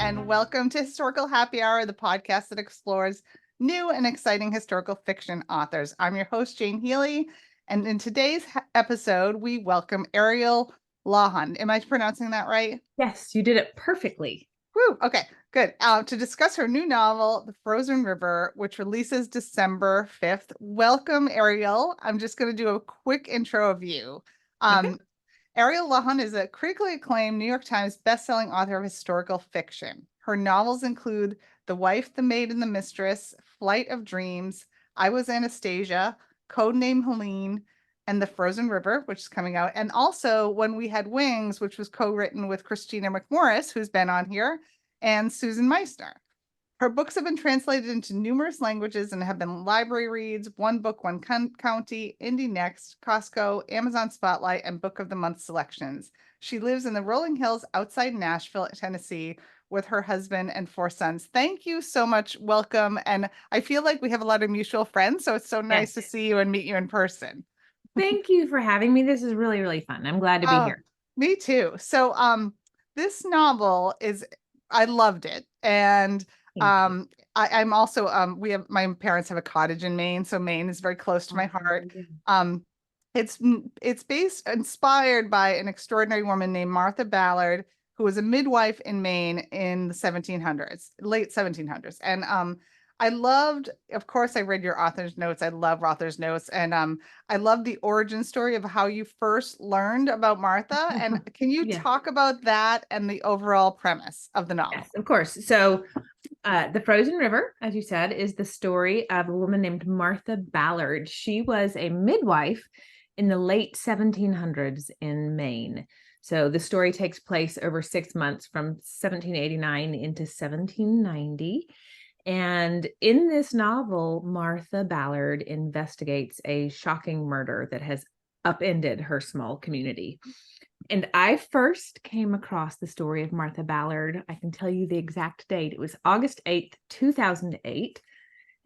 and welcome to Historical Happy Hour, the podcast that explores new and exciting historical fiction authors. I'm your host, Jane Healey, and in today's episode, we welcome Ariel Lawhon. Am I pronouncing that right? Yes, you did it perfectly. Woo, okay, good. To discuss her new novel, The Frozen River, which releases December 5th. Welcome, Ariel. I'm just going to do a quick intro of you. Okay. Ariel Lawhon is a critically acclaimed New York Times bestselling author of historical fiction. Her novels include The Wife, the Maid, and the Mistress, Flight of Dreams, I Was Anastasia, Codename Hélène, and The Frozen River, which is coming out. And also When We Had Wings, which was co-written with Christina McMorris, who's been on here, and Susan Meissner. Her books have been translated into numerous languages and have been library reads, One Book, One County, Indie Next, Costco, Amazon Spotlight, and Book of the Month selections. She lives in the rolling hills outside Nashville, Tennessee, with her husband and 4 sons. Thank you so much. Welcome. And I feel like we have a lot of mutual friends, so it's so nice to see you and meet you in person. Thank you for having me. This is really, really fun. I'm glad to be here. Me too. So this novel I loved it. And I'm also my parents have a cottage in Maine, so Maine is very close to my heart. It's inspired by an extraordinary woman named Martha Ballard, who was a midwife in Maine in the 1700s, late 1700s. And I loved, of course, I read your author's notes. I love author's notes. And I love the origin story of how you first learned about Martha. And can you talk about that and the overall premise of the novel? Yes, of course. So The Frozen River, as you said, is the story of a woman named Martha Ballard. She was a midwife in the late 1700s in Maine. So the story takes place over 6 months from 1789 into 1790. And in this novel, Martha Ballard investigates a shocking murder that has upended her small community. And I first came across the story of Martha Ballard. I can tell you the exact date. It was August 8th, 2008.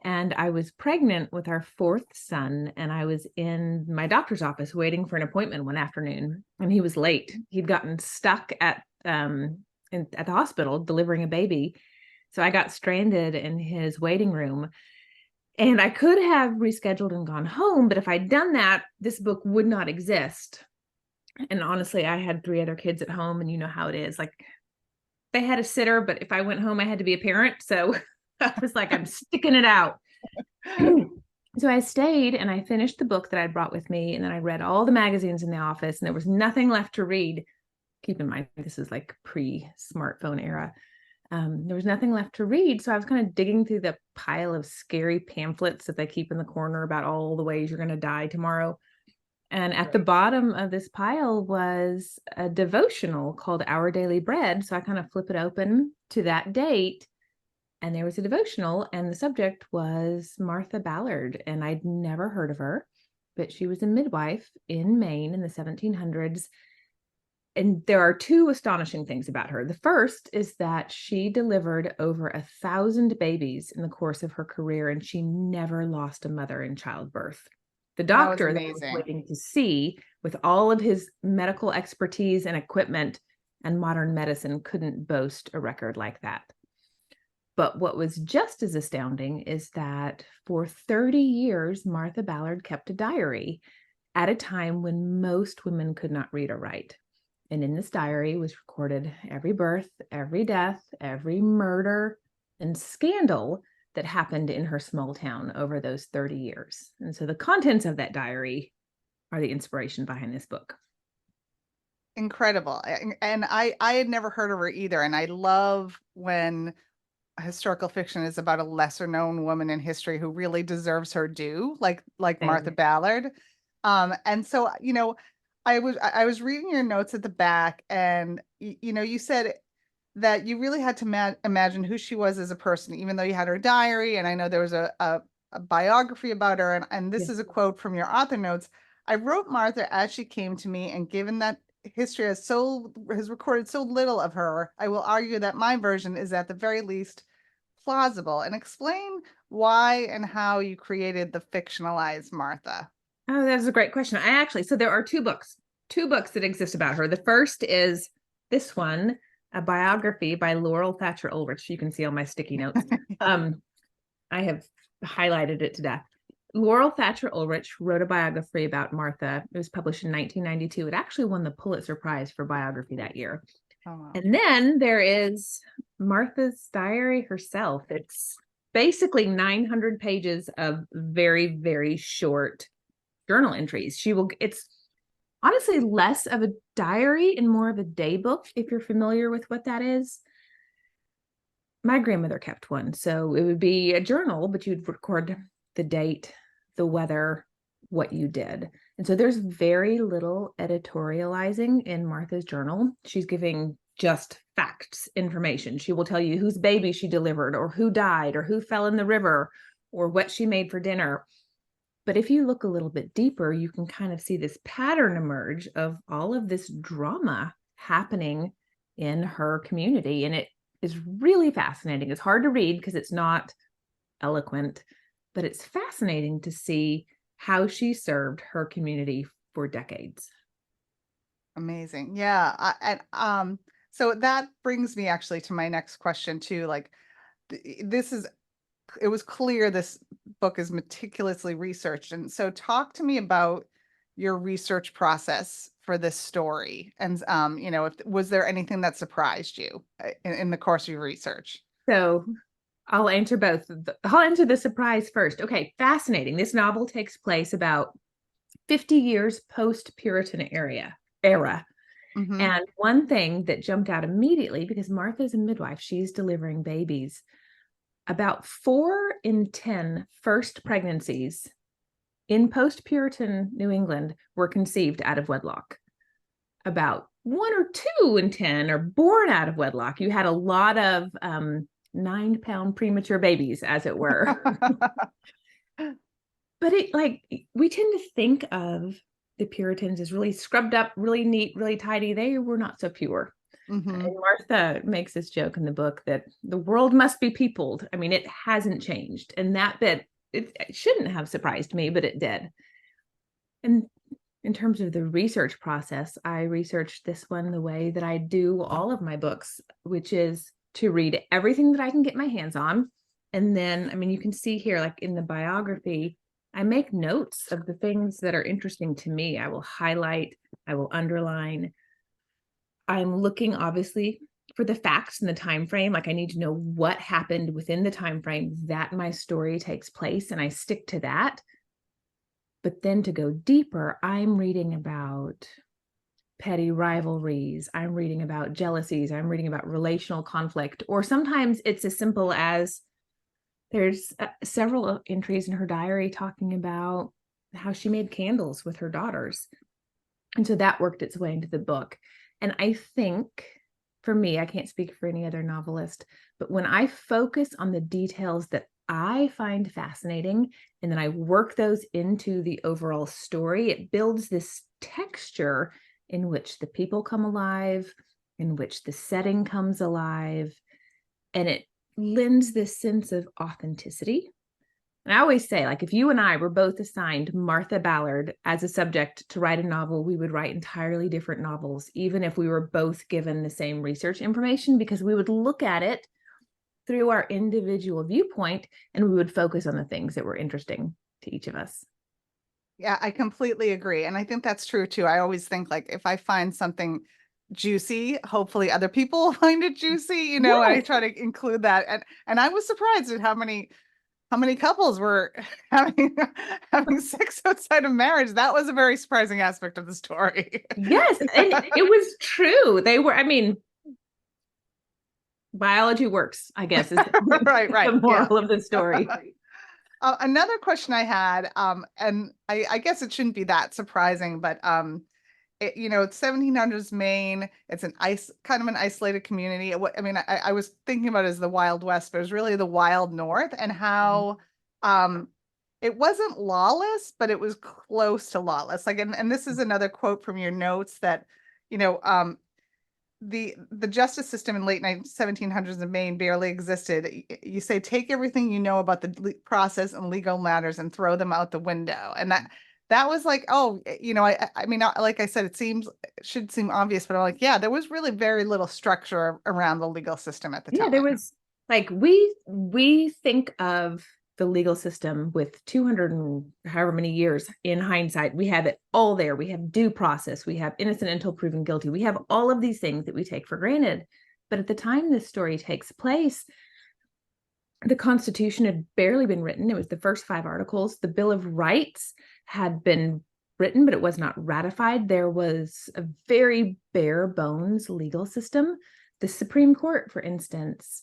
And I was pregnant with our 4th son. And I was in my doctor's office waiting for an appointment one afternoon. And he was late. He'd gotten stuck at the hospital delivering a baby. So I got stranded in his waiting room, and I could have rescheduled and gone home. But if I'd done that, this book would not exist. And honestly, I had 3 other kids at home, and you know how it is. Like, they had a sitter, but if I went home, I had to be a parent. So I was like, I'm sticking it out. So I stayed and I finished the book that I'd brought with me. And then I read all the magazines in the office, and there was nothing left to read. Keep in mind, this is like pre-smartphone era. There was nothing left to read. So I was kind of digging through the pile of scary pamphlets that they keep in the corner about all the ways you're going to die tomorrow. And at the bottom of this pile was a devotional called Our Daily Bread. So I kind of flip it open to that date, and there was a devotional, and the subject was Martha Ballard. And I'd never heard of her, but she was a midwife in Maine in the 1700s. And there are 2 astonishing things about her. The first is that she delivered over 1,000 babies in the course of her career, and she never lost a mother in childbirth. The doctor that was waiting to see, with all of his medical expertise and equipment and modern medicine, couldn't boast a record like that. But what was just as astounding is that for 30 years, Martha Ballard kept a diary at a time when most women could not read or write. And in this diary was recorded every birth, every death, every murder and scandal that happened in her small town over those 30 years. And so the contents of that diary are the inspiration behind this book. Incredible. And I had never heard of her either. And I love when historical fiction is about a lesser known woman in history who really deserves her due, like Martha Ballard. And so, you know, I was reading your notes at the back, and you said that you really had to imagine who she was as a person, even though you had her diary. And I know there was a biography about her. And this is a quote from your author notes. I wrote Martha as she came to me, and given that history has recorded so little of her, I will argue that my version is at the very least plausible. And explain why and how you created the fictionalized Martha. Oh, that's a great question. So there are two books that exist about her. The first is this one, a biography by Laurel Thatcher Ulrich. You can see all my sticky notes. I have highlighted it to death. Laurel Thatcher Ulrich wrote a biography about Martha. It was published in 1992. It actually won the Pulitzer Prize for biography that year. Oh, wow. And then there is Martha's diary herself. It's basically 900 pages of very, very short journal entries. It's honestly less of a diary and more of a day book, if you're familiar with what that is. My grandmother kept one, so it would be a journal, but you'd record the date, the weather, what you did. And so there's very little editorializing in Martha's journal. She's giving just facts, information. She will tell you whose baby she delivered, or who died, or who fell in the river, or what she made for dinner. But if you look a little bit deeper, you can kind of see this pattern emerge of all of this drama happening in her community. And it is really fascinating. It's hard to read because it's not eloquent, but it's fascinating to see how she served her community for decades. Amazing. Yeah. So that brings me actually to my next question too. Like, it was clear this book is meticulously researched. And so talk to me about your research process for this story. And, was there anything that surprised you in the course of your research? So I'll answer both. I'll answer the surprise first. Okay, fascinating. This novel takes place about 50 years post-Puritan era. Mm-hmm. And one thing that jumped out immediately, because Martha's a midwife, she's delivering babies. About 4 in 10 first pregnancies in post-Puritan New England were conceived out of wedlock. About 1 or 2 in 10 are born out of wedlock. You had a lot of 9-pound premature babies, as it were. But we tend to think of the Puritans as really scrubbed up, really neat, really tidy. They were not so pure. Mm-hmm. And Martha makes this joke in the book that the world must be peopled. I mean, it hasn't changed. And that bit, it shouldn't have surprised me, but it did. And in terms of the research process, I researched this one the way that I do all of my books, which is to read everything that I can get my hands on. And then, I mean, you can see here, like in the biography, I make notes of the things that are interesting to me. I will highlight, I will underline. I'm looking obviously for the facts and the time frame. Like I need to know what happened within the time frame that my story takes place, and I stick to that. But then to go deeper, I'm reading about petty rivalries. I'm reading about jealousies. I'm reading about relational conflict. Or sometimes it's as simple as there's several entries in her diary talking about how she made candles with her daughters. And so that worked its way into the book. And I think, for me, I can't speak for any other novelist, but when I focus on the details that I find fascinating, and then I work those into the overall story, it builds this texture in which the people come alive, in which the setting comes alive, and it lends this sense of authenticity. And I always say, like, if you and I were both assigned Martha Ballard as a subject to write a novel, we would write entirely different novels, even if we were both given the same research information, because we would look at it through our individual viewpoint, and we would focus on the things that were interesting to each of us. Yeah, I completely agree. And I think that's true too. I always think, like, if I find something juicy, hopefully other people find it juicy, yes. And I try to include that. And I was surprised at how many couples were having sex outside of marriage. That was a very surprising aspect of the story. Yes, and it was true. They were, I mean, biology works, I guess, is right. the moral of the story. Another question I had, and I guess it shouldn't be that surprising, but it's 1700s Maine. It's kind of an isolated community. I mean, I was thinking about it as the Wild West, but it was really the Wild North, and how it wasn't lawless, but it was close to lawless. Like, and this is another quote from your notes that, the justice system in late 1700s in Maine barely existed. You say, take everything you know about the process and legal matters and throw them out the window. And that was like, oh, I mean, like I said, it should seem obvious, but I'm like, yeah, there was really very little structure around the legal system at the Yeah, there time. was like we think of the legal system with 200 and however many years in hindsight. We have it all there. We have due process. We have innocent until proven guilty. We have all of these things that we take for granted. But at the time this story takes place, the Constitution had barely been written. It was the first 5 articles. The Bill of Rights had been written, but it was not ratified. There was a very bare bones legal system. The Supreme Court, for instance,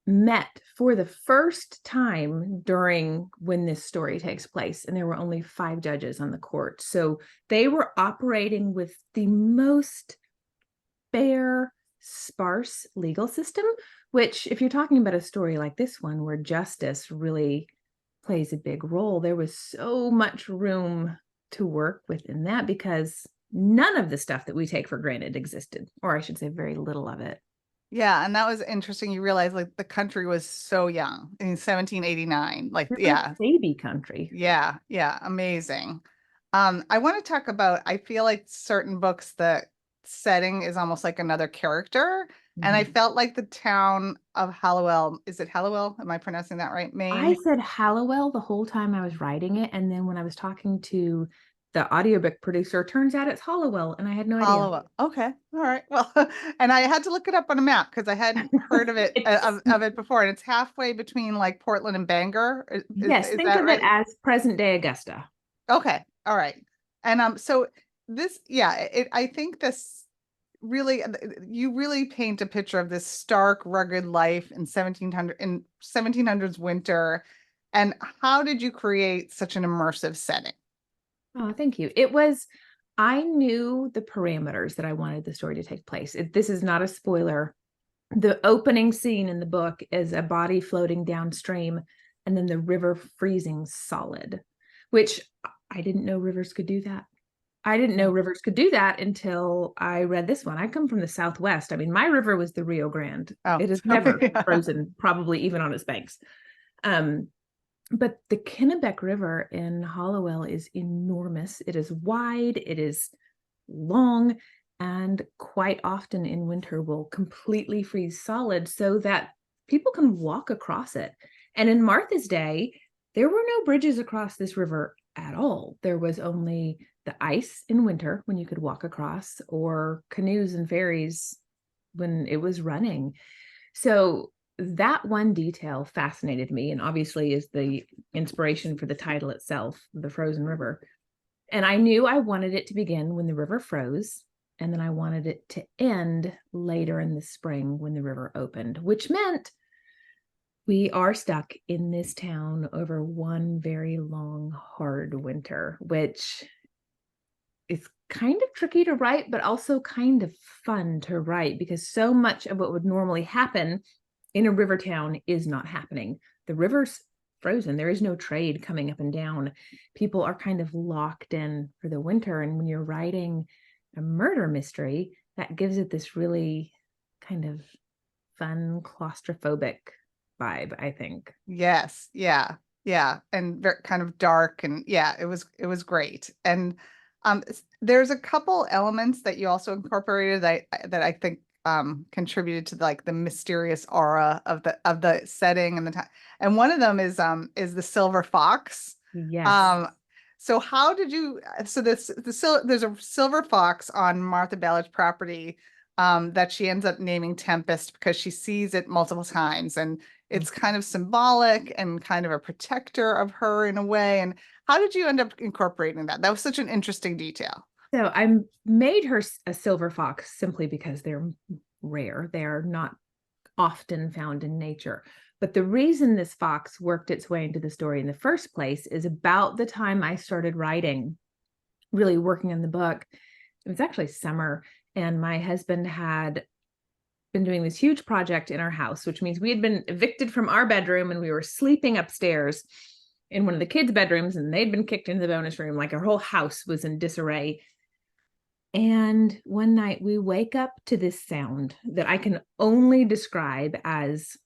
met for the first time during when this story takes place, and there were only 5 judges on the court. So they were operating with the most bare, sparse legal system, which, if you're talking about a story like this one where justice really plays a big role, there was so much room to work within that because none of the stuff that we take for granted existed, or I should say very little of it. Yeah, and that was interesting. You realize like the country was so young in 1789. Like, We're a yeah, baby country. yeah, amazing. I want to talk about, I feel like certain books, the setting is almost like another character. And I Mhm. felt like the town of Hallowell, is it Hallowell? Am I pronouncing that right? I Maine? said Hallowell the whole time I was writing it. And then when I was talking to the audiobook producer, turns out it's Hollowell, and I had no idea. Hallowell. Okay. All right. Well, and I had to look it up on a map because I hadn't heard of it It's of it before. And it's halfway between like Portland and Bangor. Yes, Is think that of it right? as present day Augusta. Okay. All right. And so this, yeah, I think this really, you really paint a picture of this stark, rugged life in 1700s winter. And how did you create such an immersive setting? Oh, thank you. It was, I knew the parameters that I wanted the story to take place. This is not a spoiler. The opening scene in the book is a body floating downstream and then the river freezing solid, which I didn't know rivers could do that. I didn't know rivers could do that until I read this one. I come from the Southwest. I mean, my river was the Rio Grande. Oh, It has sorry. never frozen, probably even on its banks. Um, but the Kennebec River in Hollowell is enormous. It is wide, it is long, and quite often in winter will completely freeze solid so that people can walk across it. And in Martha's day, there were no bridges across this river at all. There was only the ice in winter when you could walk across, or canoes and ferries when it was running. So that one detail fascinated me, and obviously is the inspiration for the title itself, The Frozen River. And I knew I wanted it to begin when the river froze, and then I wanted it to end later in the spring when the river opened, which meant we are stuck in this town over one very long, hard winter, which is kind of tricky to write, but also kind of fun to write because so much of what would normally happen in a river town is not happening. The river's frozen. There is no trade coming up and down. People are kind of locked in for the winter. And when you're writing a murder mystery, that gives it this really kind of fun, claustrophobic vibe, I think. Yes, yeah, and very kind of dark, and yeah, it was great. And there's a couple elements that you also incorporated that I think contributed to like the mysterious aura of the setting and the time. And one of them is the silver fox. Yes. Um, so how did you? So there's a silver fox on Martha Ballard's property that she ends up naming Tempest because she sees it multiple times, and it's kind of symbolic and kind of a protector of her in a way. And how did you end up incorporating that? That was such an interesting detail. So I made her a silver fox simply because they're rare. They're not often found in nature. But the reason this fox worked its way into the story in the first place is about the time I started writing, really working on the book. It was actually summer, and my husband had been doing this huge project in our house, which means we had been evicted from our bedroom and we were sleeping upstairs in one of the kids' bedrooms, and they'd been kicked into the bonus room. Like our whole house was in disarray. And one night we wake up to this sound that I can only describe as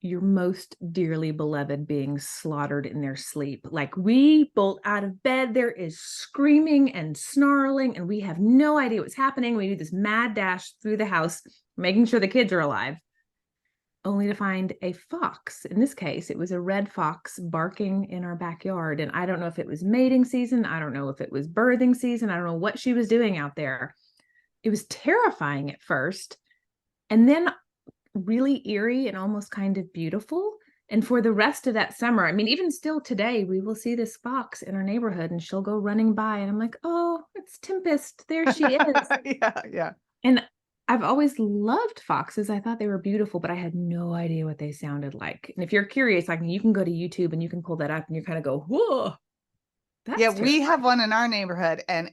your most dearly beloved being slaughtered in their sleep. Like, we bolt out of bed, there is screaming and snarling, and we have no idea what's happening. We do this mad dash through the house, making sure the kids are alive, only to find a fox. In this case, it was a red fox barking in our backyard. And I don't know if it was mating season. I don't know if it was birthing season. I don't know what she was doing out there. It was terrifying at first, and then really eerie and almost kind of beautiful. And for the rest of that summer, I mean, even still today, we will see this fox in our neighborhood and she'll go running by and I'm like, oh, it's Tempest. There she is. Yeah, yeah. And I've always loved foxes. I thought they were beautiful, but I had no idea what they sounded like. And if you're curious, like, you can go to YouTube and you can pull that up and you kind of go, whoa, that's Yeah, terrifying. we have one in our neighborhood, and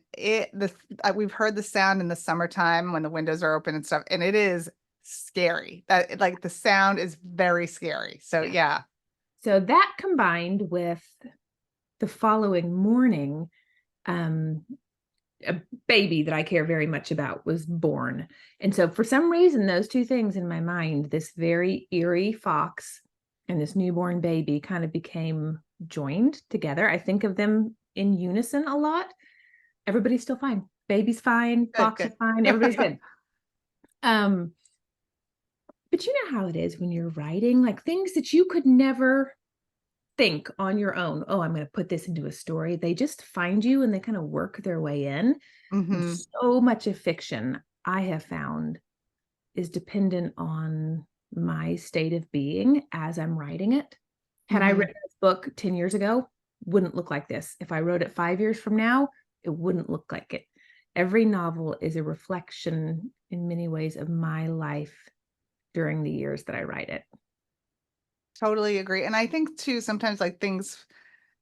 we've heard the sound in the summertime when the windows are open and stuff, and it is scary. That like the sound is very scary. So Yeah. yeah. So that combined with the following morning, a baby that I care very much about was born. And so for some reason, those two things in my mind, this very eerie fox and this newborn baby, kind of became joined together. I think of them in unison a lot. Everybody's still fine. Baby's fine. Good, Fox good. is fine. Everybody's good. But you know how it is when you're writing, like, things that you could never think on your own, oh, I'm going to put this into a story. They just find you and they kind of work their way in. And Hmm. so much of fiction I have found is dependent on my state of being as I'm writing it. Had I Hmm. written this book 10 years ago, wouldn't look like this. If I wrote it 5 years from now, it wouldn't look like it. Every novel is a reflection in many ways of my life during the years that I write it. Totally agree. And I think too, sometimes like things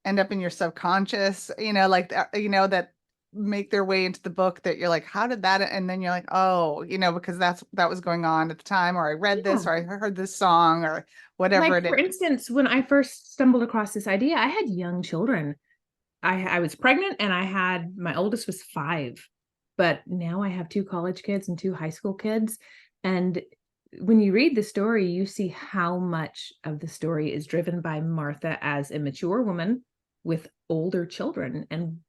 end up in your subconscious, like that make their way into the book that you're like, how did that? And then you're like, oh, because that was going on at the time, or I read Yeah. this, or I heard this song, or whatever Like, it for is. instance, when I first stumbled across this idea, I had young children. I was pregnant and I had, my oldest was 5, but now I have 2 college kids and 2 high school kids. And when you read the story, you see how much of the story is driven by Martha as a mature woman with older children. And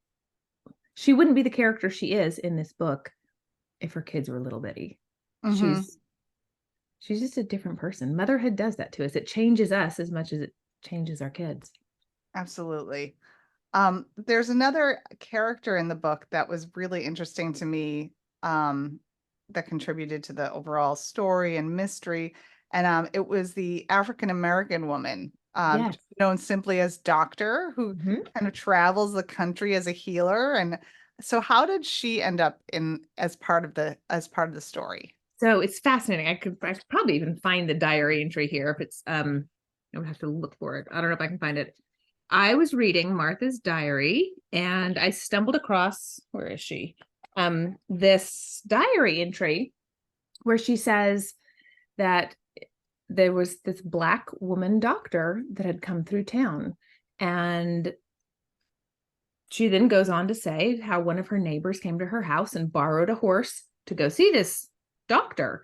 she wouldn't be the character she is in this book if her kids were little bitty. Hmm. She's just a different person. Motherhood does that to us. It changes us as much as it changes our kids. Absolutely. There's another character in the book that was really interesting to me, that contributed to the overall story and mystery. And it was the African American woman, Yes. known simply as Doctor, who Mhm. kind of travels the country as a healer. And so how did she end up in as part of the story? So it's fascinating. I could probably even find the diary entry here if it's I would have to look for it. I don't know if I can find it. I was reading Martha's diary and I stumbled across, where is she? This diary entry where she says that there was this Black woman doctor that had come through town. And she then goes on to say how one of her neighbors came to her house and borrowed a horse to go see this doctor.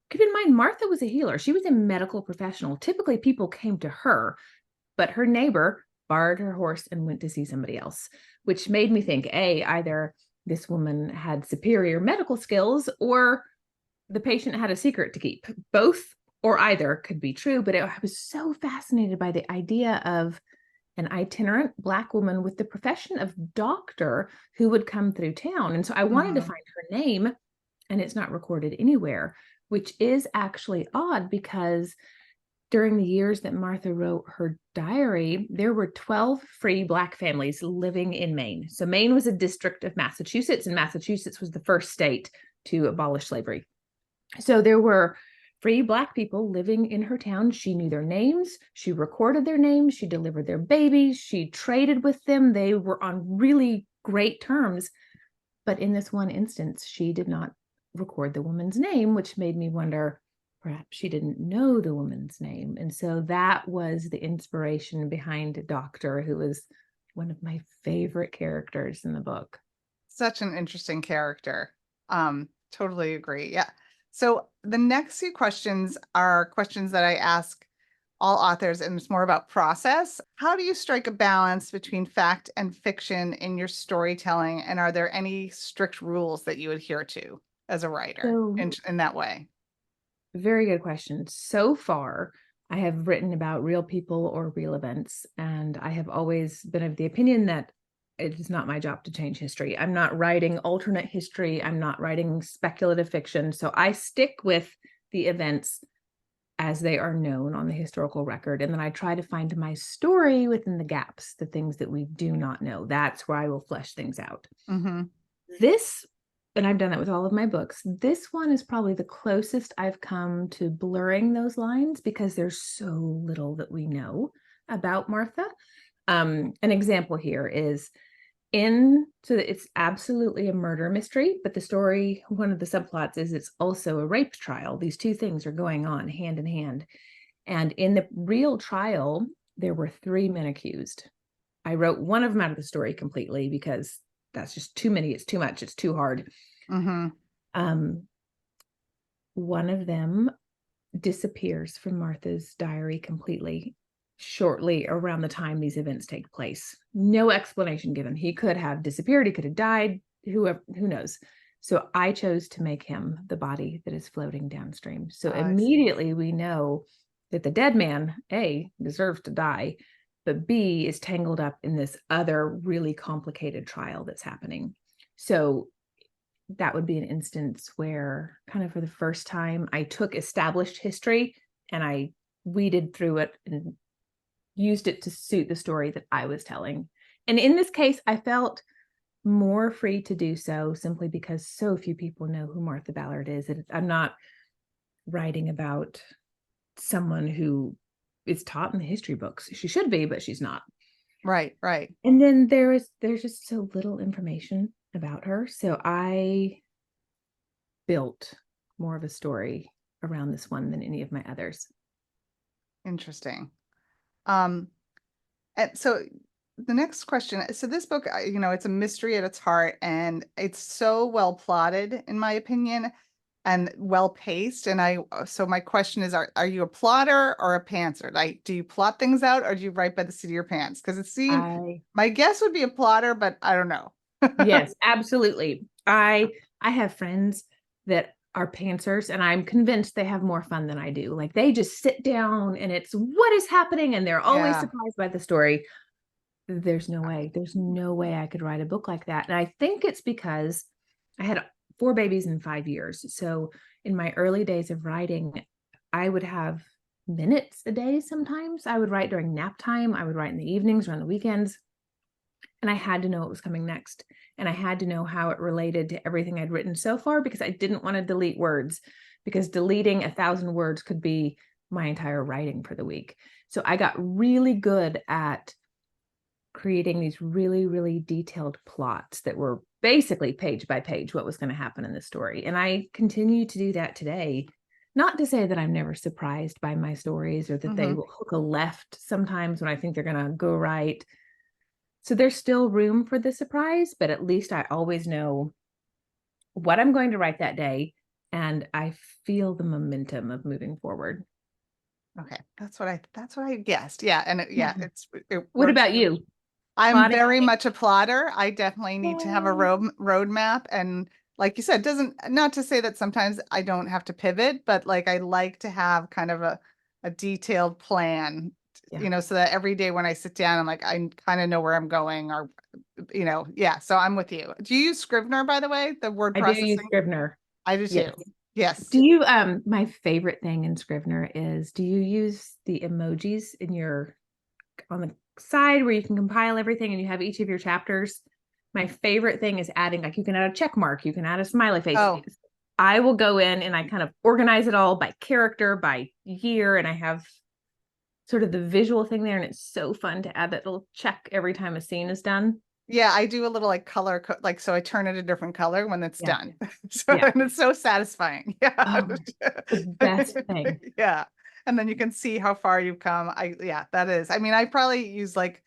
Keep in mind, Martha was a healer. She was a medical professional. Typically, people came to her, but her neighbor borrowed her horse and went to see somebody else, which made me think, A, either this woman had superior medical skills or the patient had a secret to keep. Both or either could be true, but I was so fascinated by the idea of an itinerant Black woman with the profession of doctor who would come through town. And so I wanted to Mhm. find her name, and it's not recorded anywhere, which is actually odd because during the years that Martha wrote her diary, there were 12 free Black families living in Maine. So Maine was a district of Massachusetts, and Massachusetts was the first state to abolish slavery. So there were free Black people living in her town. She knew their names. She recorded their names. She delivered their babies. She traded with them. They were on really great terms. But in this one instance, she did not record the woman's name, which made me wonder, perhaps she didn't know the woman's name. And so that was the inspiration behind Doctor, who was one of my favorite characters in the book. Such an interesting character. Totally agree. Yeah. So the next few questions are questions that I ask all authors, and it's more about process. How do you strike a balance between fact and fiction in your storytelling? And are there any strict rules that you adhere to as a writer So, in that way? very good question. So far, I have written about real people or real events, and I have always been of the opinion that it is not my job to change history. I'm not writing alternate history. I'm not writing speculative fiction. So I stick with the events as they are known on the historical record. And then I try to find my story within the gaps, the things that we do not know. That's where I will flesh things out. Mm-hmm. This, and I've done that with all of my books, this one is probably the closest I've come to blurring those lines because there's so little that we know about Martha. An example here is so that it's absolutely a murder mystery, but the story, one of the subplots is it's also a rape trial. These two things are going on hand in hand. And in the real trial, there were 3 men accused. I wrote one of them out of the story completely because that's just too many. It's too much. It's too hard. Mm-hmm. One of them disappears from Martha's diary completely shortly around the time these events take place. No explanation given. He could have disappeared. He could have died. Who knows? So I chose to make him the body that is floating downstream. So immediately we know that the dead man, A, deserves to die, but B, is tangled up in this other really complicated trial that's happening. So that would be an instance where kind of for the first time, I took established history and I weeded through it and used it to suit the story that I was telling. And in this case, I felt more free to do so simply because so few people know who Martha Ballard is. And I'm not writing about someone who is taught in the history books. She should be, but she's not. Right, right. And then there's just so little information about her. So I built more of a story around this one than any of my others. Interesting. And so the next question, so this book, it's a mystery at its heart, and it's so well plotted, in my opinion, and well paced. And so my question is, are you a plotter or a pantser? Like, do you plot things out or do you write by the seat of your pants? Because my guess would be a plotter, but I don't know. Yes, absolutely. I have friends that are pantsers, and I'm convinced they have more fun than I do. Like they just sit down and it's what is happening, and they're always surprised by the story. There's no way I could write a book like that. And I think it's because I had 4 babies in 5 years. So in my early days of writing, I would have minutes a day. Sometimes I would write during nap time. I would write in the evenings or on the weekends. And I had to know what was coming next. And I had to know how it related to everything I'd written so far, because I didn't want to delete words, because deleting 1,000 words could be my entire writing for the week. So I got really good at creating these really, really detailed plots that were basically page by page what was going to happen in the story. And I continue to do that today. Not to say that I'm never surprised by my stories or that they will hook a left sometimes when I think they're going to go right. So there's still room for the surprise, but at least I always know what I'm going to write that day, and I feel the momentum of moving forward. Okay, that's what I guessed. Yeah, and What about you? I'm very much a plotter. I definitely need to have a roadmap, and like you said, not to say that sometimes I don't have to pivot, but like I like to have kind of a detailed plan. So that every day when I sit down, I'm like, I kind of know where I'm going, or, so I'm with you. Do you use Scrivener, by the way, the word processing? I do use Scrivener. I do too. Yes. Do you, my favorite thing in Scrivener is, do you use the emojis on the side where you can compile everything and you have each of your chapters? My favorite thing is adding, like you can add a check mark, you can add a smiley face. Oh. I will go in and I kind of organize it all by character, by year, and I have sort of the visual thing there, and it's so fun to add that little check every time a scene is done. Yeah, I do a little like color, so I turn it a different color when it's done. And it's so satisfying. Yeah, the best thing. Yeah, and then you can see how far you've come. That is. I mean, I probably use like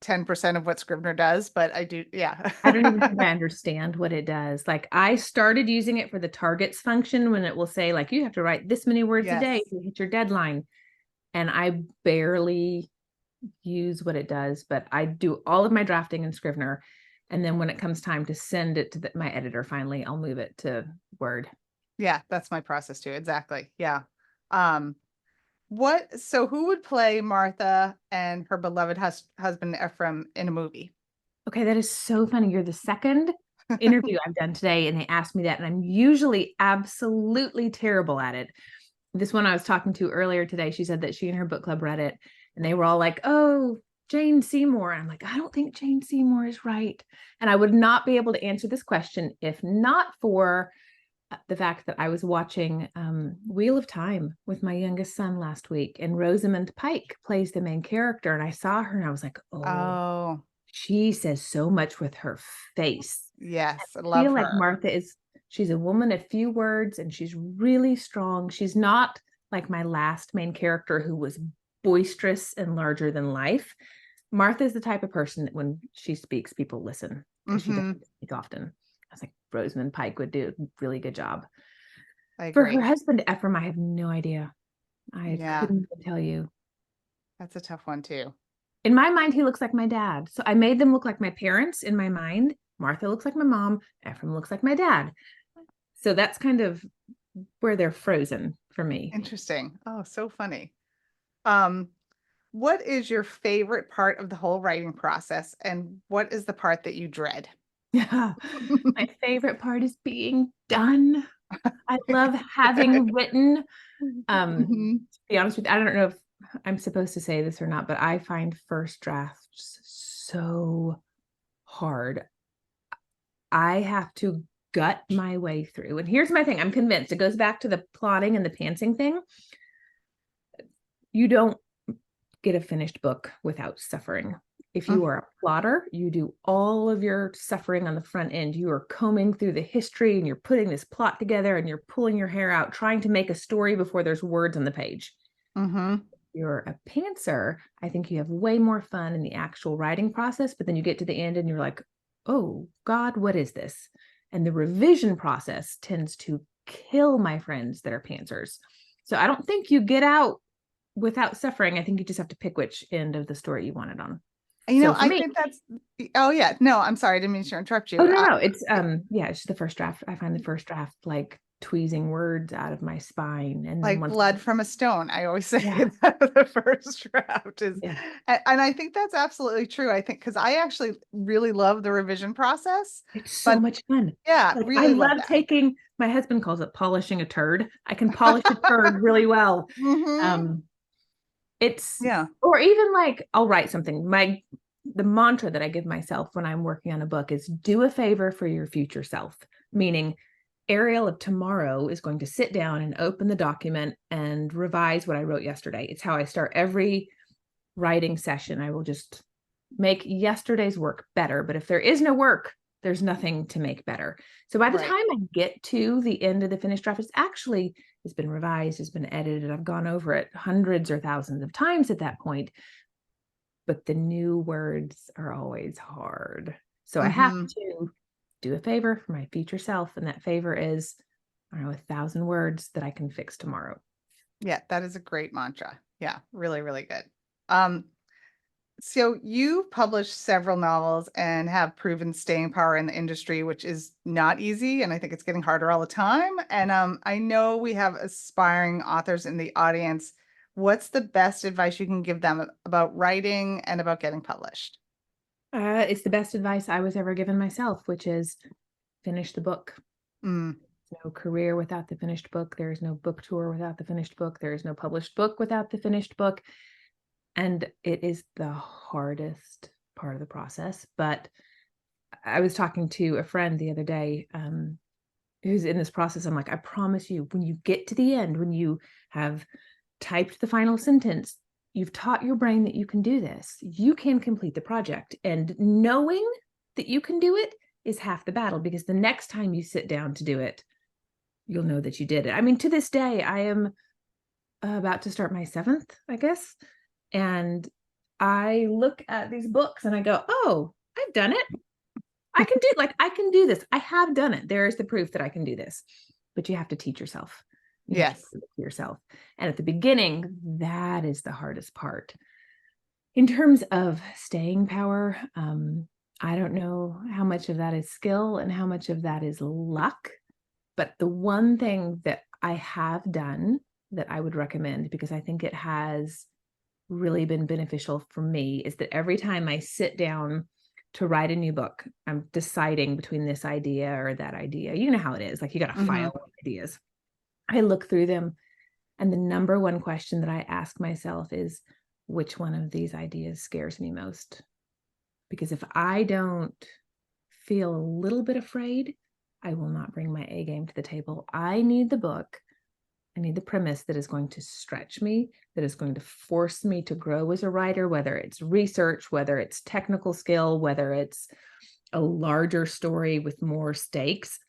10% of what Scrivener does, but I do. Yeah, I don't even think I understand what it does. Like I started using it for the targets function when it will say like you have to write this many words a day to hit your deadline. and I barely use what it does, but I do all of my drafting in Scrivener. And then when it comes time to send it to my editor, finally, I'll move it to Word. Yeah, that's my process too. Exactly. Yeah. So who would play Martha and her beloved husband Ephraim in a movie? Okay, that is so funny. You're the second interview I've done today, and they asked me that, and I'm usually absolutely terrible at it. This one I was talking to earlier today, she said that she and her book club read it, and they were all like, oh, Jane Seymour. And I'm like, I don't think Jane Seymour is right. And I would not be able to answer this question if not for the fact that I was watching Wheel of Time with my youngest son last week, and Rosamund Pike plays the main character. And I saw her and I was like, oh, she says so much with her face. Yes, I I love feel like her. Martha she's a woman of few words, and she's really strong. She's not like my last main character who was boisterous and larger than life. Martha is the type of person that when she speaks, people listen, because she doesn't speak often. I was like, Rosamund Pike would do a really good job. I For agree. her husband, Ephraim, I have no idea. I couldn't even tell you. That's a tough one too. In my mind, he looks like my dad. So I made them look like my parents in my mind. Martha looks like my mom. Ephraim looks like my dad. So that's kind of where they're frozen for me. Interesting. Oh, so funny. What is your favorite part of the whole writing process, and what is the part that you dread? Yeah. My favorite part is being done. I love having written. To be honest with you, I don't know if I'm supposed to say this or not, but I find first drafts so hard. I have to gut my way through. And here's my thing. I'm convinced it goes back to the plotting and the pantsing thing. You don't get a finished book without suffering. If you are a plotter, you do all of your suffering on the front end. You are combing through the history and you're putting this plot together and you're pulling your hair out, trying to make a story before there's words on the page. If you're a pantser, I think you have way more fun in the actual writing process, but then you get to the end and you're like, oh God, what is this? And the revision process tends to kill my friends that are pantsers. So I don't think you get out without suffering. I think you just have to pick which end of the story you want it on. I think that's, oh yeah, no, I'm sorry, I didn't mean to interrupt you. Oh, no, it's it's the first draft. I find the first draft like tweezing words out of my spine, and like blood from a stone. I always say that the first draft is, and I think that's absolutely true. I think because I actually really love the revision process. It's so much fun. Yeah, like, really I love taking. My husband calls it polishing a turd. I can polish a turd really well. Or even like I'll write something. The mantra that I give myself when I'm working on a book is do a favor for your future self, meaning Ariel of tomorrow is going to sit down and open the document and revise what I wrote yesterday. It's how I start every writing session. I will just make yesterday's work better. But if there is no work, there's nothing to make better. So by the time I get to the end of the finished draft, it's been revised, it's been edited. I've gone over it hundreds or thousands of times at that point. But the new words are always hard. So I have to do a favor for my future self. And that favor is, 1,000 words that I can fix tomorrow. Yeah, that is a great mantra. Yeah, really, really good. So you published several novels and have proven staying power in the industry, which is not easy. And I think it's getting harder all the time. And I know we have aspiring authors in the audience. What's the best advice you can give them about writing and about getting published? It's the best advice I was ever given myself, which is finish the book. No career without the finished book. There is no book tour without the finished book. There is no published book without the finished book. And it is the hardest part of the process. But I was talking to a friend the other day who's in this process. I'm like, I promise you, when you get to the end, when you have typed the final sentence, you've taught your brain that you can do this. You can complete the project. And knowing that you can do it is half the battle, because the next time you sit down to do it, you'll know that you did it. I mean, to this day, I am about to start my 7th, I guess. And I look at these books and I go, oh, I've done it. I can do this. I have done it. There is the proof that I can do this. But you have to teach yourself. You have to Yes. prove it to yourself. And at the beginning, that is the hardest part. In terms of staying power, I don't know how much of that is skill and how much of that is luck. But the one thing that I have done that I would recommend, because I think it has really been beneficial for me, is that every time I sit down to write a new book, I'm deciding between this idea or that idea. You know how it is. Like, you got to file ideas. I look through them, and the number one question that I ask myself is, which one of these ideas scares me most? Because if I don't feel a little bit afraid, I will not bring my A game to the table. I need the book. I need the premise that is going to stretch me, that is going to force me to grow as a writer, whether it's research, whether it's technical skill, whether it's a larger story with more stakes.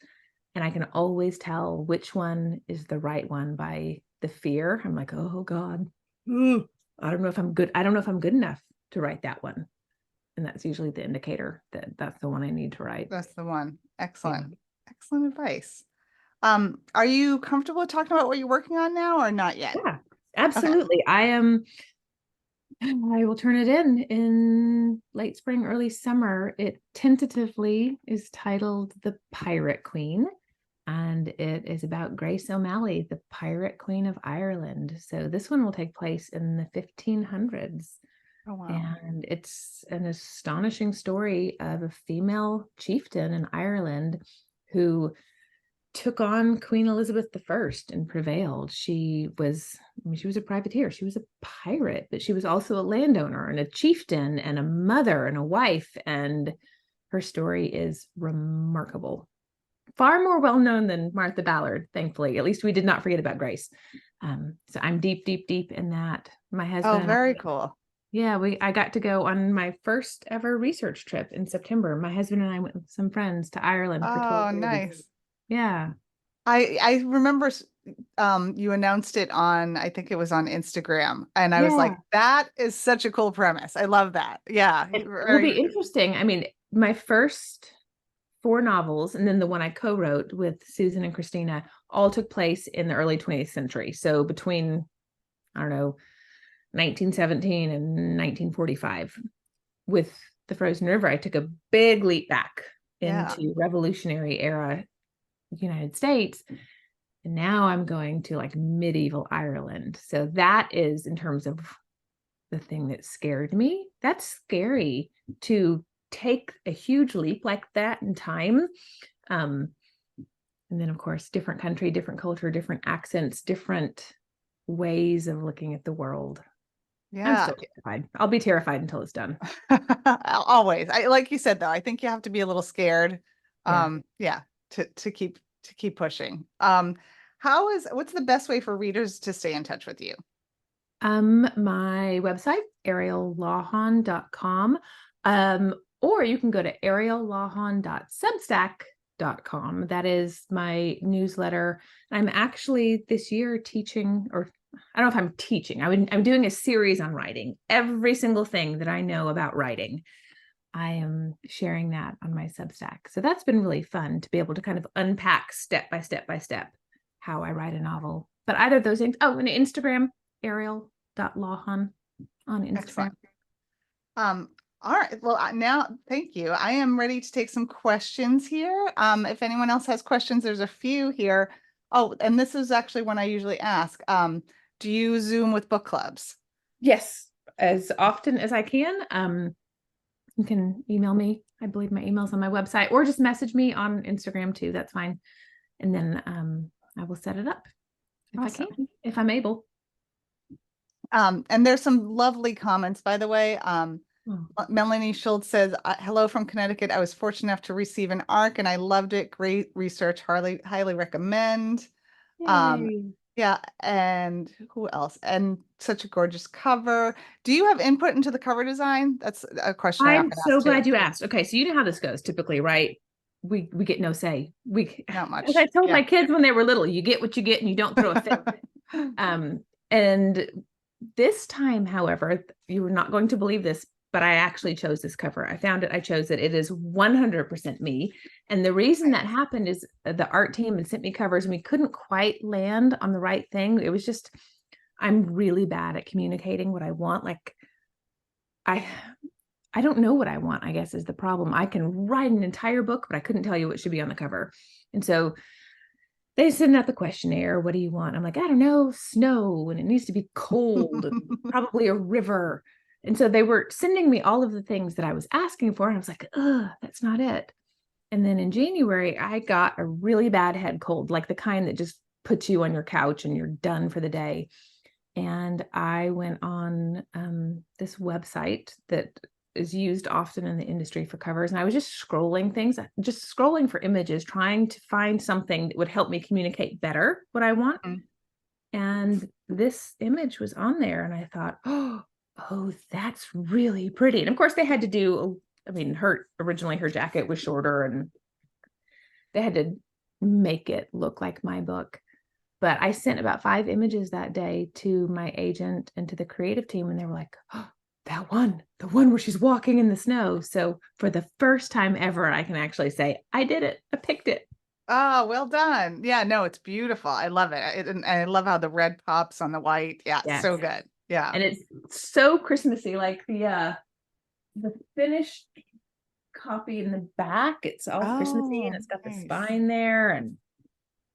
And I can always tell which one is the right one by the fear. I'm like, oh God, I don't know if I'm good. I don't know if I'm good enough to write that one. And that's usually the indicator that that's the one I need to write. That's the one. Excellent. Excellent advice. Are you comfortable talking about what you're working on now or not yet? Yeah, absolutely. Okay. I will turn it in late spring, early summer. It tentatively is titled The Pirate Queen, and it is about Grace O'Malley, the Pirate Queen of Ireland. So this one will take place in the 1500s. Oh, wow. And it's an astonishing story of a female chieftain in Ireland who took on Queen Elizabeth I and prevailed. She was a privateer. She was a pirate, but she was also a landowner and a chieftain and a mother and a wife. And her story is remarkable. Far more well-known than Martha Ballard, thankfully. At least we did not forget about Grace. So I'm deep, deep, deep in that. My husband. Oh, very cool. Yeah, I got to go on my first ever research trip in September. My husband and I went with some friends to Ireland for 12 days. Nice. Yeah. I remember you announced it on, I think it was on Instagram, and I was like, that is such a cool premise. I love that. Yeah. It will be interesting. I mean, my first 4 novels, and then the one I co-wrote with Susan and Christina, all took place in the early 20th century. So between, I don't know, 1917 and 1945. With The Frozen River, I took a big leap back into Revolutionary era United States. And now I'm going to like medieval Ireland. So that is, in terms of the thing that scared me, that's scary to take a huge leap like that in time. And then, of course, different country, different culture, different accents, different ways of looking at the world. Yeah. I'm still terrified. I'll be terrified until it's done. Always. Like you said, though, I think you have to be a little scared. To keep pushing. What's the best way for readers to stay in touch with you? My website, ariellawhon.com. Or you can go to ariellawhon.substack.com. That is my newsletter. I'm actually this year teaching, or I don't know if I'm teaching. I'm doing a series on writing. Every single thing that I know about writing, I am sharing that on my Substack. So that's been really fun to be able to kind of unpack step by step by step how I write a novel. But either of those things. Oh, and Instagram, ariel.lawhon on Instagram. Excellent. All right. Well, now, thank you. I am ready to take some questions here. If anyone else has questions, there's a few here. Oh, and this is actually one I usually ask. Do you Zoom with book clubs? Yes, as often as I can. You can email me. I believe my email's on my website, or just message me on Instagram too. That's fine. And then I will set it up if I can, if I'm able. And there's some lovely comments, by the way. Melanie Schultz says, hello from Connecticut. I was fortunate enough to receive an ARC and I loved it. Great research. Highly recommend. Yeah. And who else? And such a gorgeous cover. Do you have input into the cover design? That's a question. I'm so glad you asked. Okay. So you know how this goes typically, right? We get no say. Not much. As I told my kids when they were little, you get what you get and you don't throw a fit. And this time, however, you were not going to believe this, but I actually chose this cover. I found it. I chose it. It is 100% me. And the reason that happened is the art team had sent me covers and we couldn't quite land on the right thing. It was just, I'm really bad at communicating what I want. Like I don't know what I want, I guess is the problem. I can write an entire book, but I couldn't tell you what should be on the cover. And so they send out the questionnaire. What do you want? I'm like, I don't know, snow, and it needs to be cold, and probably a river. And so they were sending me all of the things that I was asking for. And I was like, ugh, that's not it. And then in January, I got a really bad head cold, like the kind that just puts you on your couch and you're done for the day. And I went on this website that is used often in the industry for covers. And I was just scrolling for images, trying to find something that would help me communicate better what I want. And this image was on there and I thought, oh, that's really pretty. And of course they had to do, I mean, originally her jacket was shorter and they had to make it look like my book. But I sent about 5 images that day to my agent and to the creative team. And they were like, oh, the one where she's walking in the snow. So for the first time ever, I can actually say, I did it. I picked it. Oh, well done. Yeah, no, it's beautiful. I love it. And I love how the red pops on the white. Yeah, Yes. so good. Yeah. And it's so Christmassy, like the finished copy in the back. It's all Christmassy and it's got the spine there. And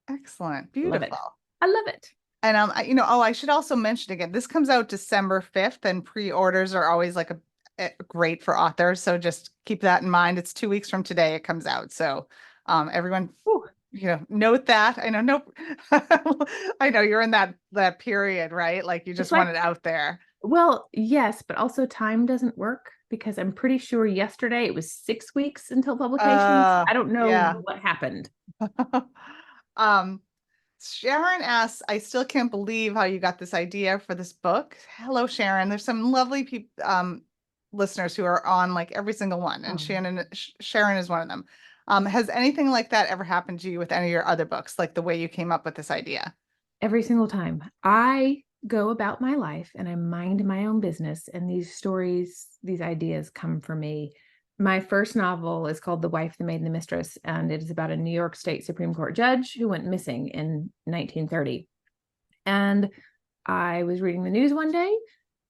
excellent. Beautiful. I love it. And I should also mention again, this comes out December 5th, and pre-orders are always like a great for authors. So just keep that in mind. It's 2 weeks from today it comes out. So everyone, note that. I know, no, I know you're in that period, right? Like you just want it out there. Well, yes, but also time doesn't work because I'm pretty sure yesterday it was 6 weeks until publication. I don't know what happened. Sharon asks, I still can't believe how you got this idea for this book. Hello, Sharon. There's some lovely listeners who are on like every single one, and Sharon is one of them. Has anything like that ever happened to you with any of your other books, like the way you came up with this idea? Every single time. I go about my life and I mind my own business, and these stories, these ideas come for me. My first novel is called The Wife, the Maid, and the Mistress, and it is about a New York State Supreme Court judge who went missing in 1930. And I was reading the news one day,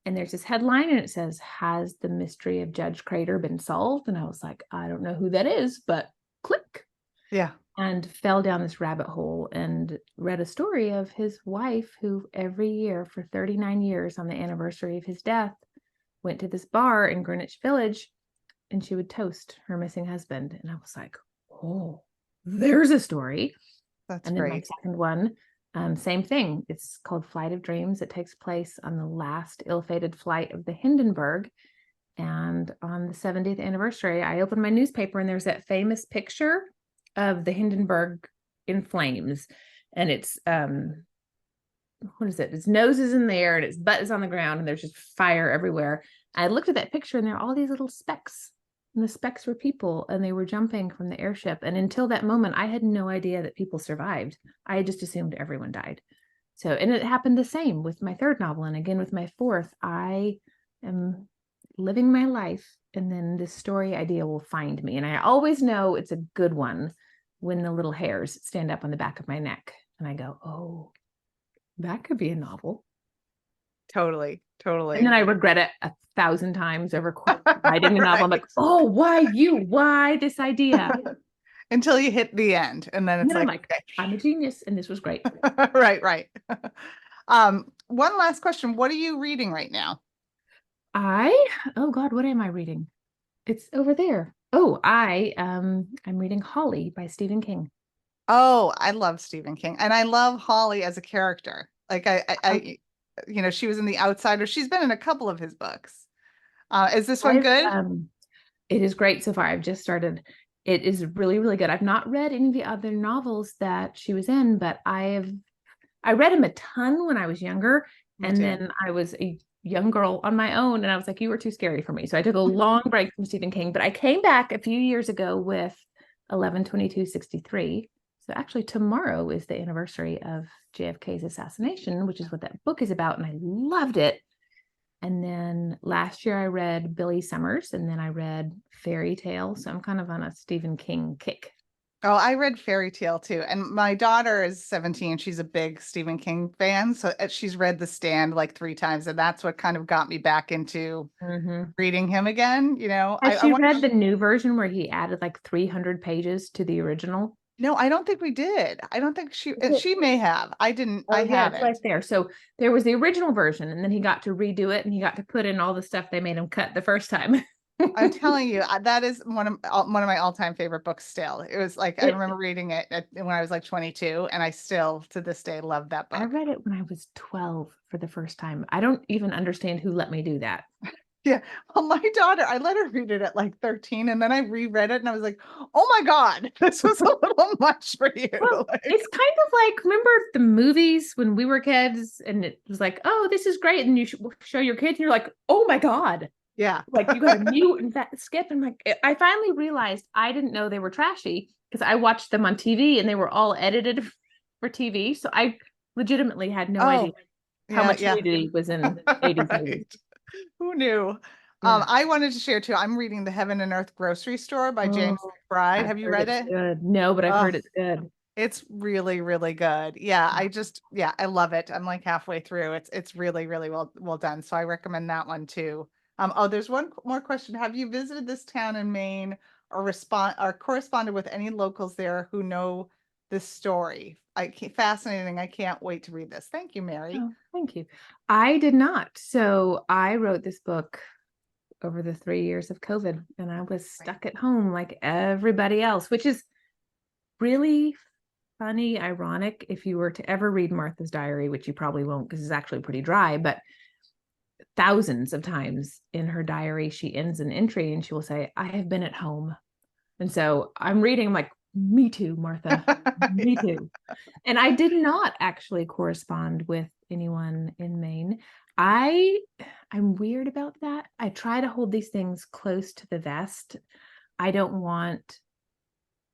and there's this headline, and it says, "Has the mystery of Judge Crater been solved?" And I was like, I don't know who that is, but click. Yeah. And fell down this rabbit hole and read a story of his wife who every year for 39 years on the anniversary of his death went to this bar in Greenwich Village and she would toast her missing husband. And I was like, oh, there's a story. That's great. And then my second one, same thing. It's called Flight of Dreams. It takes place on the last ill-fated flight of the Hindenburg. And on the 70th anniversary, I opened my newspaper and there's that famous picture of the Hindenburg in flames. And it's, what is it? Its nose is in the air and its butt is on the ground and there's just fire everywhere. I looked at that picture and there are all these little specks. And the specks were people and they were jumping from the airship. And until that moment, I had no idea that people survived. I just assumed everyone died. So, and it happened the same with my third novel. And again, with my fourth, I am living my life. And then this story idea will find me. And I always know it's a good one when the little hairs stand up on the back of my neck. And I go, oh, that could be a novel. Totally. And then I regret it 1,000 times over writing a novel. I'm like, oh, why this idea? Until you hit the end. And then it's I'm a genius. And this was great. Right. One last question. What are you reading right now? Oh God, what am I reading? It's over there. Oh, I'm reading Holly by Stephen King. Oh, I love Stephen King. And I love Holly as a character. Like I she was in The Outsider. She's been in a couple of his books. Is this one good? It is great so far. I've just started. It is really, really good. I've not read any of the other novels that she was in, but I read him a ton when I was younger. Then I was a young girl on my own. And I was like, you were too scary for me. So I took a long break from Stephen King, but I came back a few years ago with 11/22/63. So actually tomorrow is the anniversary of JFK's assassination, which is what that book is about. And I loved it. And then last year I read Billy Summers, and then I read Fairy Tale. So I'm kind of on a Stephen King kick. Oh, I read Fairy Tale too. And my daughter is 17. She's a big Stephen King fan. So she's read The Stand like 3 times. And that's what kind of got me back into reading him again. You know, Has I she want read the new version where he added like 300 pages to the original? No, I don't think we did. I don't think she may have. I didn't, I Yeah, it's right haven't. there. So there was the original version, and then he got to redo it, and he got to put in all the stuff they made him cut the first time. I'm telling you, that is one of my all-time favorite books still. It was like I remember reading it when I was like 22, and I still to this day love that I book. read it when I was 12 for the first time. I don't even understand who let me do that. Yeah. Well, my daughter, I let her read it at like 13, and then I reread it and I was like, oh my God, this was a little much for you. Well, Like, it's kind of like, remember the movies when we were kids and it was like, oh, this is great. And you show your kids and you're like, oh my God. yeah. Like you got to mute and skip. And like, I finally realized I didn't know they were trashy because I watched them on TV and they were all edited for TV. So I legitimately had no idea how much nudity was in 80s movies. Who knew? Yeah. I wanted to share too. I'm reading The Heaven and Earth Grocery Store by James McBride. Have you read it? Good. No, but I've heard it's good. It's really, really good. Yeah, I love it. I'm like halfway through. It's really, really well done. So I recommend that one too. Oh, there's one more question. Have you visited this town in Maine or corresponded with any locals there who know this story? Fascinating. I can't wait to read this. Thank you, Mary. Oh, thank you. I did not. So I wrote this book over the 3 years of COVID, and I was stuck at home like everybody else, which is really funny, ironic. If you were to ever read Martha's diary, which you probably won't because it's actually pretty dry, but thousands of times in her diary, she ends an entry and she will say, I have been at home. And so I'm reading, I'm like, me too, Martha, me too. And I did not actually correspond with anyone in Maine. I'm weird about that. I try to hold these things close to the vest. I don't want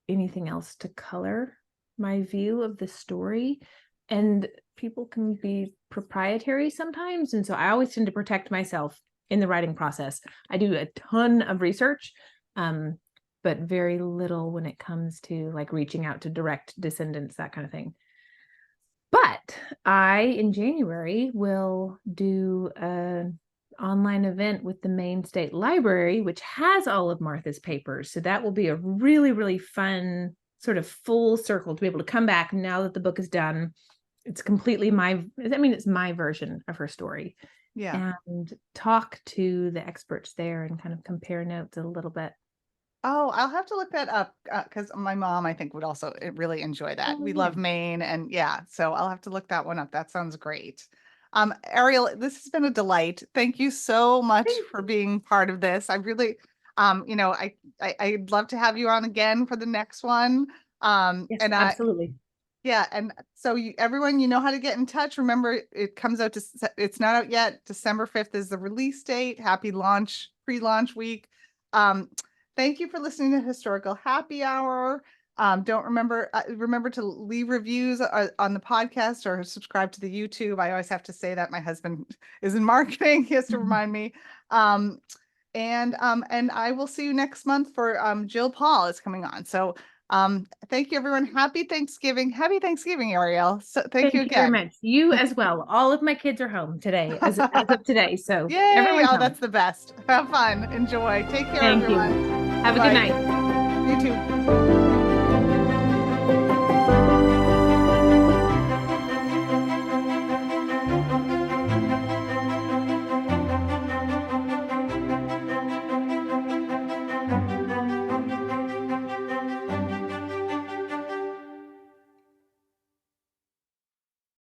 anything else to color my view of the story. And people can be proprietary sometimes. And so I always tend to protect myself in the writing process. I do a ton of research, but very little when it comes to like reaching out to direct descendants, that kind of thing. But in January, will do an online event with the Maine State Library, which has all of Martha's papers. So that will be a really, really fun sort of full circle to be able to come back now that the book is done. It's completely it's my version of her story. Yeah. And talk to the experts there and kind of compare notes a little bit. Oh, I'll have to look that up because my mom, I think, would also really enjoy that. We love Maine, and yeah, so I'll have to look that one up. That sounds great. Ariel, this has been a delight. Thank you so much for being part of this. I really, I'd love to have you on again for the next one. Yes, and absolutely. Yeah, and so everyone, you know how to get in touch. Remember, it comes out it's not out yet. December 5th is the release date. Happy pre-launch week. Thank you for listening to Historical Happy Hour. Don't remember to leave reviews on the podcast or subscribe to the YouTube. I always have to say that. My husband is in marketing. He has to remind me. And I will see you next month for Jill Paul is coming on. So thank you, everyone. Happy Thanksgiving, Ariel. So thank you again. Very much. You as well. All of my kids are home today as of today. So yay! Oh, that's the best. Have fun. Enjoy. Take care, Thank everyone. You. Have a good night. You too.